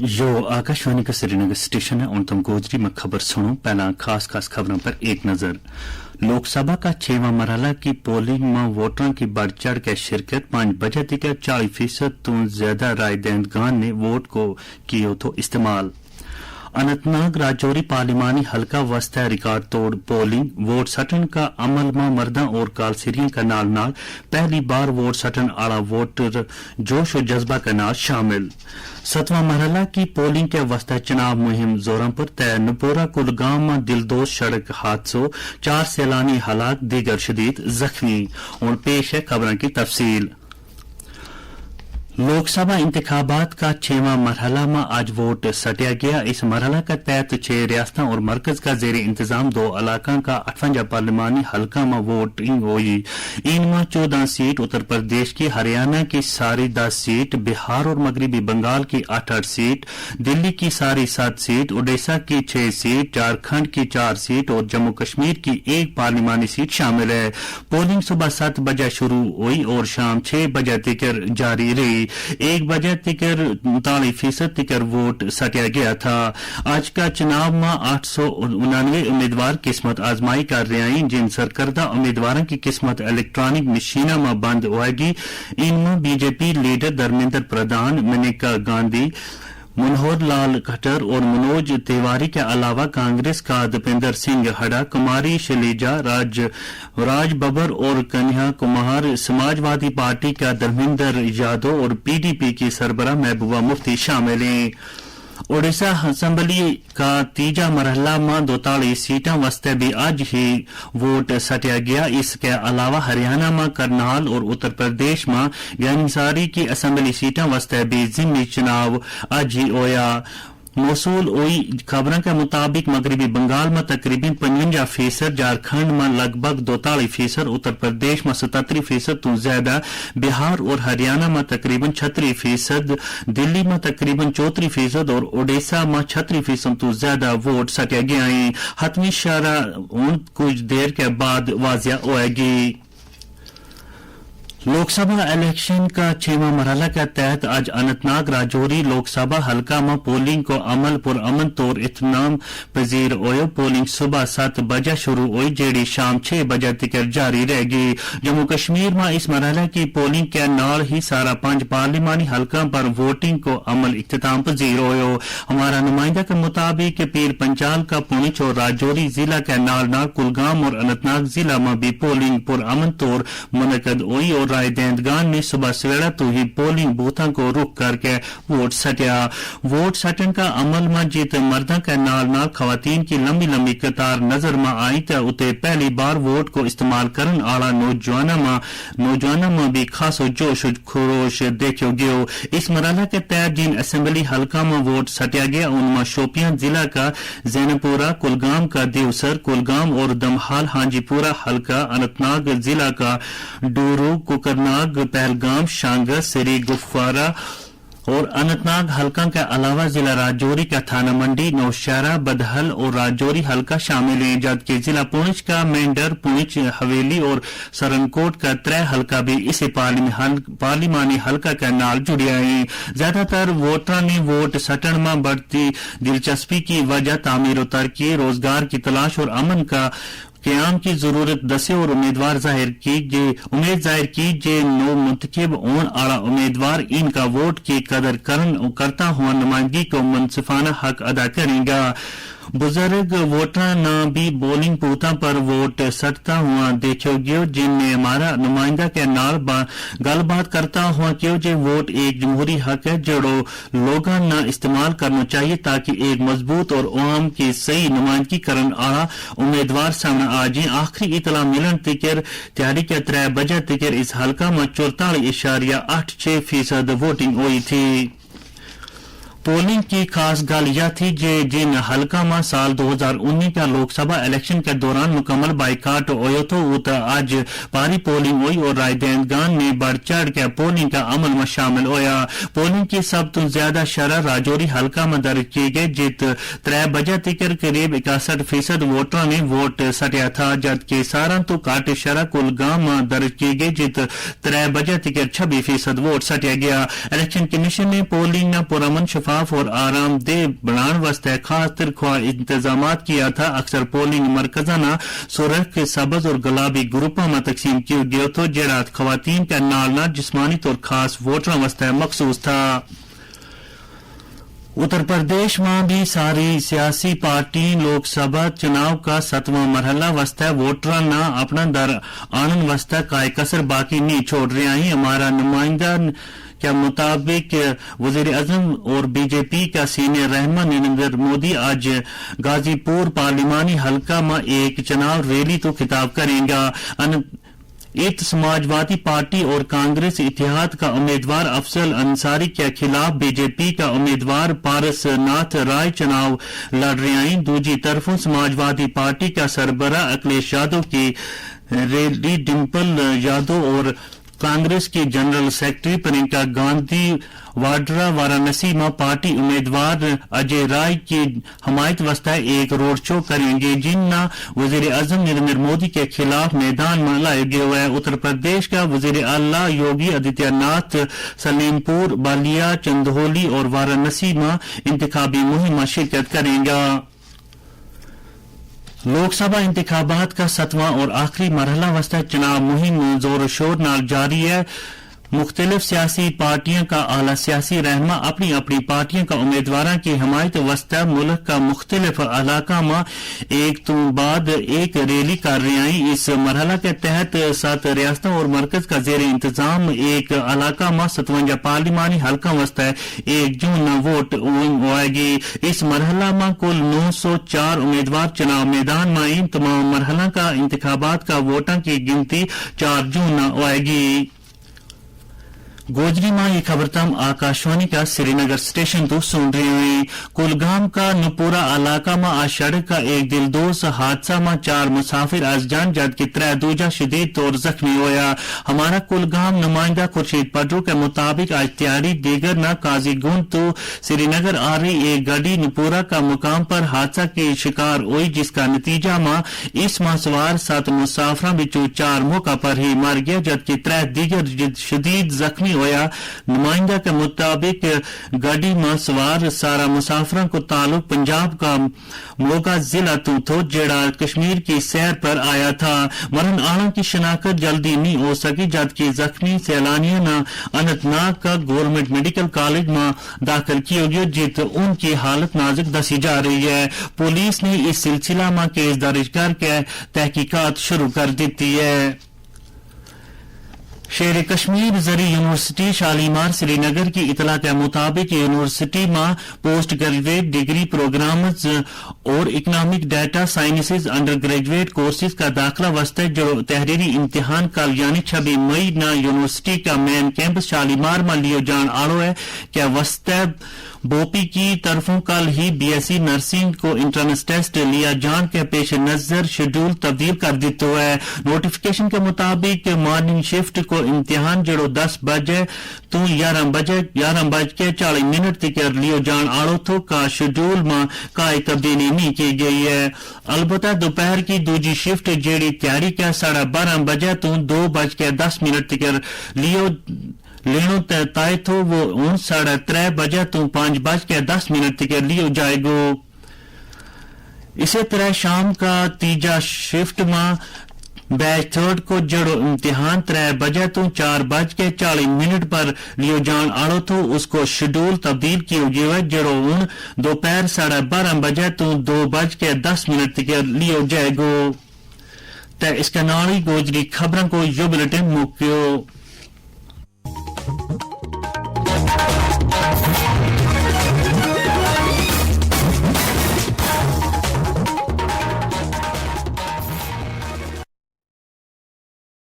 यो आकाशवाणी का श्रीनगर स्टेशन है और तुम गोजरी में खबर सुनो। पहला खास खबरों पर एक नजर। लोकसभा का 6वां मरहला की पोलिंग में वोटरों की बढ़ चढ़ के शिरकत 5 बजे तक 40% तो ज्यादा राय दहिंदगान ने वोट को किया तो इस्तेमाल। अनंतनाग राजौरी पार्लिमानी हल्का वस्ता रिकॉर्ड तोड़ पोलिंग वोट सटन का अमल में मर्दा और कालसिरियों का नाल नाल पहली बार वोट सटन आला वोटर जोश और जज्बा का नाल शामिल। 7वां मरहला की पोलिंग के वस्ता चुनाव मुहिम जोरों पर तय। नपोरा कुलगाम में दिलदोज सड़क हादसों 4 सैलानी हलाक दीगर शदीद जख्मी। और पेश है खबरों की तफसील। लोकसभा इंतखाबात का 6वां मरहला में आज वोट सटिया गया। इस मरहला के तहत 6 रियासतों और मरकज का जेर इंतजाम 2 इलाकों का 58 पार्लिमानी हल्का में वोटिंग हुई। इनमें 14 सीट उत्तर प्रदेश की, हरियाणा की सारी 10 सीट, बिहार और मगरबी बंगाल की 8-8 सीट, दिल्ली की सारी 7 सीट, उड़ीसा की 6 सीट, झारखंड की 4 सीट और जम्मू कश्मीर की 1 पार्लिमानी सीट शामिल है। पोलिंग सुबह 7 बजे शुरू हुई और शाम 6 बजे तक जारी रही। 1 बजे तक 39% तक वोट सटिया गया था। आज का चुनाव में 899 उम्मीदवार किस्मत आजमाई कर रहे हैं, जिन सरकर्दा उम्मीदवारों की किस्मत इलेक्ट्रॉनिक मशीनों में बंद होगी। इनमें बीजेपी लीडर धर्मेंद्र प्रधान, मेनका गांधी, मनोहर लाल खट्टर और मनोज तिवारी के अलावा कांग्रेस का दीपेंद्र सिंह हडा, कुमारी शैलजा, राज बब्बर और कन्हैया कुमार, समाजवादी पार्टी का धर्मेंद्र यादव और पीडीपी की सरबराह महबूबा मुफ्ती शामिल हैं। ओडिशा असेंबली का 3जा मरहला में 42 सीटों वास्ते भी आज ही वोट सटिया गया। इसके अलावा हरियाणा में करनाल और उत्तर प्रदेश में ज्ञानसारी की असेंबली सीटों वास्ते भी जिमनी चुनाव आज ही होया। मौसूल हुई खबरों के मुताबिक मगरबी बंगाल में तकरीबन 55%, झारखंड में लगभग 42%, उत्तर प्रदेश में 77% तो ज्यादा, बिहार और हरियाणा में तकरीबन 36%, दिल्ली में तकरीबन 34% और ओडिशा में 36% तो ज्यादा वोट सटे गए हैं। हतमी शरह कुछ देर के बाद वाजिया होगी। लोकसभा इलेक्शन का 6वां मरहला के तहत आज अनंतनाग राजौरी लोकसभा हल्का में पोलिंग को अमल पुरअमन तौर इत्मीनान पजीर होयो। पोलिंग सुबह 7 बजे शुरू हुई, जेड़ी शाम 6 बजे तक जारी रहेगी। जम्मू कश्मीर में इस मरहले की पोलिंग के नाल ही सारा 5 पार्लिमानी हल्का पर वोटिंग को अमल इख्तिताम पजीर होयो। हमारा नुमाइंदा के मुताबिक पीर पंचाल का पुंछ और राजौरी जिला के नाल नाल कुलगाम और अनंतनाग जिला में भी पोलिंग पुरअमन तौर मुनक्कद हुई और राय दहिंदगान ने सुबह सवेरा तो ही पोलिंग बूथों को रुक करके वोट सटिया। वोट सटन का अमल में जित मर्दा के नाल नाल खवातीन की लंबी लंबी कतार नजर में आई तो उते पहली बार वोट को इस्तेमाल करन आला नौजवाना में भी खासो जोश खरोश देखो गयो। इस मरहला के तहत जिन असेंबली हल्का में वोट सटिया गया उनमें शोपियां जिला का जैनपुरा, कुलगाम का देवसर, कुलगाम और दमहाल हाजीपुरा हल्का, अनंतनाग जिला का डोरू, कुकरनाग, पहलगाम, शांगा, सिरी गुफवारा और अनंतनाग हल्का के अलावा जिला राजौरी का थाना मंडी, नौशहरा, बदहल और राजौरी हल्का शामिल है। जबकि जिला पुंछ का मेंढर, पुंछ, हवेली और सरनकोट का 3 हल्का भी इसी पार्लिमानी हल्का के नाल जुड़िया है। ज्यादातर वोटरों ने वोट सटन में बढ़ती दिलचस्पी की वजह तामीर तरक्की, रोजगार की तलाश और अमन का क्याम की जरूरत दसे और उम्मीद जाहिर की जे नो मुंतखब होने आला उम्मीदवार इनका वोट की कदर करता हुआ नुमाइंदगी को मुनसिफाना हक अदा करेगा। बुजुर्ग वोटर न भी पोलिंग बूथों पर वोट सटता हुआ देखो गयो, जिनने हमारा नुमाइंदा के नाल गलबात करता हुआ क्यों जे वोट एक जमहूरी हक है जड़ो लोगों न इस्तेमाल करना चाहिए ताकि एक मजबूत और आवाम की सही नुमाइंदगी करने आला उम्मीदवार सामने आ जाए। आखिरी इतला मिलन तिकर तैयारी के 3 बजे तिकर इस हल्का में 44.86% वोटिंग हुई थी। पोलिंग की खास गल यह थी जे जिन हल्का में साल 2019 का लोकसभा इलेक्शन के दौरान मुकम्मल बाइकाट होयो तो आज भारी पोलिंग हुई और राय दहिंदगान ने बढ़ चढ़ के पोलिंग का अमल में शामिल होया। पोलिंग की सब तो ज्यादा शरह राजौरी हल्का में दर्ज की गई, जित 3 बजे तक करीब 61% वोटरों ने वोट सटिया था, जबकि सारा तो काट शरह कुलगाम में दर्ज की गई, जित 3 बजे तक 26% वोट सटिया गया। इलेक्शन कमीशन ने पोलिंग न पुरअमन شفاف اور آرام دہ بنانے واسطے خاص ترخواہ انتظامات کیا تھا. اکثر پولنگ مرکزانہ سرخ سبز اور گلابی گروپوں میں تقسیم کیا گیا تو جڑا خواتین کا نالنا جسمانی طور خاص ووٹروں واسطے مخصوص تھا. اتر پردیش میں بھی ساری سیاسی پارٹی لوک سبھا چناؤ کا 7واں مرحلہ واسطے ووٹراں نہ اپنا در آنن واسطے کوئی کسر باقی نہیں چھوڑ رہے ہیں. ہمارا نمائندہ کے مطابق وزیر اعظم اور بی جے پی کا سینئر رہنما نریندر مودی آج غازی پور پارلیمانی حلقہ میں ایک چناؤ ریلی تو خطاب کریں گا. سماجوادی پارٹی اور کانگریس اتحاد کا امیدوار افضل انصاری کے خلاف بی جے پی کا امیدوار پارس ناتھ رائے چناؤ لڑ رہے ہیں. دوسری طرف سماجوادی پارٹی کا سربراہ اکھلیش یادو کی ریلی ڈمپل یادو اور کانگریس کی جنرل سیکرٹری پرینکا گاندھی واڈرا وارانسی میں پارٹی امیدوار اجے رائے کی حمایت واسطے ایک روڈ شو کریں گے جن میں وزیر اعظم نریندر مودی کے خلاف میدان میں لائے گئے ہوئے. اتر پردیش کا وزیر اعلیٰ یوگی آدتیہ ناتھ سلیم پور بالیا چندولی اور وارانسی میں انتخابی مہم میں شرکت کریں گا. لوک سبھا انتخابات کا 7واں اور آخری مرحلہ واسطے چناؤ مہم زور و شور نال جاری ہے. مختلف سیاسی پارٹیاں کا اعلی سیاسی رہنما اپنی اپنی پارٹیوں کا امیدواراں کی حمایت واسطے ملک کا مختلف علاقہ میں ایک تو بعد ایک ریلی کر رہے ہیں. اس مرحلہ کے تحت 7 ریاستوں اور مرکز کا زیر انتظام ایک علاقہ میں 57 پارلیمانی حلقوں واسطے 1 جون ووٹ ہوئے گی. اس مرحلہ میں کل 904 امیدوار چناؤ میدان میں ہیں. تمام مرحلہ کا انتخابات کا ووٹوں کی گنتی 4 جون ہوئے گی. گوجری میں یہ خبر تم آکاشوانی کا سری نگر اسٹیشن تو سن رہے ہیں. کلگام کا نپورا علاقہ میں آج سڑک کا ایک دلدوز حادثہ میں 4 مسافر از جان جبکہ 3 دوجا شدید طور زخمی ہویا. ہمارا کلگام نمائندہ خورشید پڈرو کے مطابق آج تیاری دیگر نہ قاضی گنج تو سری نگر آ رہی ایک گاڑی نپورا کا مقام پر حادثہ کی شکار ہوئی جس کا نتیجہ میں اس ماہ سوار 7 مسافراں بچوں 4 موقع پر ہی مر گیا جبکہ 3 دیگر شدید زخمی ہویا. نمائندہ کے مطابق گاڑی میں سوار سارا مسافروں کو تعلق پنجاب کا موگا ضلع تو جڑا کشمیر کی سیر پر آیا تھا. مرن آڑوں کی شناخت جلدی نہیں ہو سکی جبکہ زخمی سیلانیوں نے اننت ناگ کا گورنمنٹ میڈیکل کالج میں داخل کیا گیا جت ان کی حالت نازک دسی جا رہی ہے. پولیس نے اس سلسلہ میں کیس درج کر کے تحقیقات شروع کر دیتی ہے. شیر کشمیر زرعی یونیورسٹی شالیمار سری نگر کی اطلاع کے مطابق یونیورسٹی میں پوسٹ گریجویٹ ڈگری پروگرامز اور economic data sciences under graduate courses کا داخلہ واسطے جو تحریری امتحان کل یعنی 26 مئی نہ یونیورسٹی کا مین کیمپس شالیمار میں لیو جان آڑو ہے کہ واسطے بوپی کی طرفوں کل ہی بی ایس سی نرسنگ کو انٹرنس ٹیسٹ لیا جان کے پیش نظر شیڈول تبدیل کر دیتا ہے. نوٹیفیکیشن کے مطابق مارننگ شفٹ کو امتحان جڑو 10 بجے تو 11 بج کے 40 منٹ تک لیو جان آڑو تھو کا شیڈول میں کوئی تبدیلی نہیں کی گئی ہے. البتہ دوپہر کی دوسری شفٹ جیڑی تیاری کے 12:30 بجے تو 2:10 تک لیو لینو طے تو وہ 3:30 بجے تو 5:10 تک لیو جائے گو. اسی طرح شام کا تیجا شفٹ میں بیچ 3 کو جڑو امتحان 3 بجے تو 4:40 پر لیو جان آڑو تو اس کو شیڈول تبدیل کیا گیا ہے جڑو دوپہر 12:30 بجے تو 2:10 تک لیو جائے گو. اس کے نالی گوجری خبروں کو یہ بلٹن موکیو.